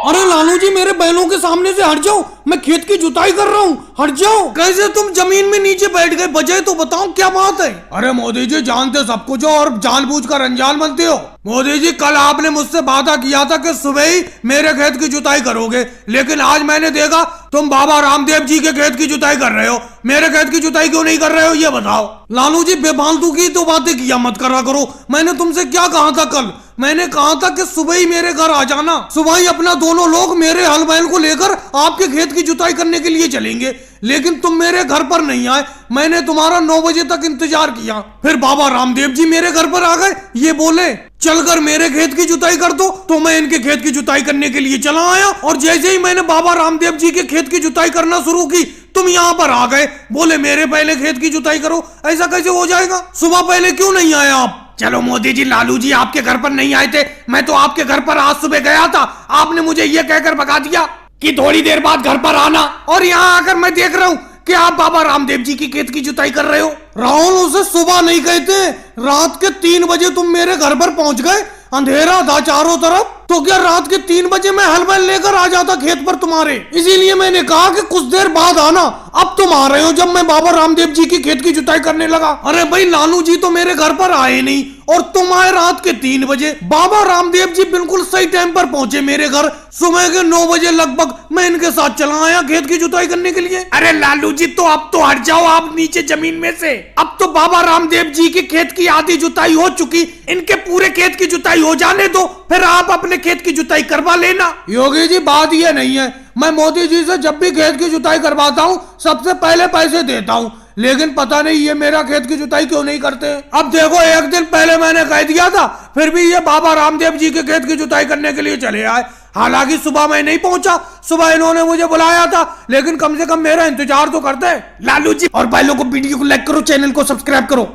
अरे लालू जी मेरे बैलों के सामने से हट जाओ, मैं खेत की जुताई कर रहा हूँ, हट जाओ। कैसे तुम जमीन में नीचे बैठ गए, वजह तो बताओ क्या बात है। अरे मोदी जी जानते सब कुछ हो और जानबूझकर अनजान बनते हो। मोदी जी कल आपने मुझसे वादा किया था कि सुबह ही मेरे खेत की जुताई करोगे, लेकिन आज मैंने देखा तुम बाबा रामदेव जी के खेत की जुताई कर रहे हो, मेरे खेत की जुताई क्यों नहीं कर रहे हो ये बताओ। लालू जी बेफालतू की तो बातें किया मत करा करो। मैंने तुमसे क्या कहा था कल, मैंने कहा था कि सुबह ही मेरे घर आ जाना, सुबह ही अपना दोनों लोग मेरे हल बैल को लेकर आपके खेत की जुताई करने के लिए चलेंगे, लेकिन तुम मेरे घर पर नहीं आए। मैंने तुम्हारा 9 बजे तक इंतजार किया, फिर बाबा रामदेव जी मेरे घर पर आ गए, ये बोले चलकर मेरे खेत की जुताई कर दो, तो मैं इनके खेत की जुताई करने के लिए चला आया। और जैसे ही मैंने बाबा रामदेव जी के खेत की जुताई करना शुरू की, तुम यहाँ पर आ गए, बोले मेरे पहले खेत की जुताई करो। ऐसा कैसे हो जाएगा, सुबह पहले क्यों नहीं आए आप। चलो मोदी जी लालू जी आपके घर पर नहीं आए थे, मैं तो आपके घर पर आज सुबह गया था, आपने मुझे ये कहकर भगा दिया कि थोड़ी देर बाद घर पर आना, और यहाँ आकर मैं देख रहा हूँ कि आप बाबा रामदेव जी की खेत की जुताई कर रहे हो। राहुल उसे सुबह नहीं कहते, रात के 3 बजे तुम मेरे घर पर पहुंच गए, अंधेरा था चारों तरफ, तो क्या रात के 3 बजे मैं हल बैल लेकर आ जाता खेत पर तुम्हारे। इसीलिए मैंने कहा कि कुछ देर बाद आना, अब तुम आ रहे हो जब मैं बाबा रामदेव जी की खेत की जुताई करने लगा। अरे भाई लालू जी तो मेरे घर पर आए नहीं और तुम आए रात के 3 बजे। बाबा रामदेव जी बिल्कुल सही टाइम पर पहुंचे मेरे घर, सुबह के 9 बजे लगभग मैं इनके साथ चला आया खेत की जुताई करने के लिए। अरे लालू जी तो अब तो हट जाओ आप नीचे जमीन में से, अब तो बाबा रामदेव जी के खेत की आधी जुताई हो चुकी, इनके पूरे खेत की जुताई हो जाने दो, फिर आप अपने खेत की जुताई करवा लेना। योगी जी बात ये नहीं है, मैं मोदी जी से जब भी खेत की जुताई करवाता हूँ सबसे पहले पैसे देता हूँ, लेकिन पता नहीं ये मेरा खेत की जुताई क्यों नहीं करते। अब देखो एक दिन पहले मैंने कह दिया था, फिर भी ये बाबा रामदेव जी के खेत की जुताई करने के लिए चले आए। हालांकि सुबह मैं नहीं पहुंचा, सुबह इन्होंने मुझे बुलाया था, लेकिन कम से कम मेरा इंतजार तो करते। लालू जी और भाइयों को वीडियो को लाइक करो, चैनल को सब्सक्राइब करो।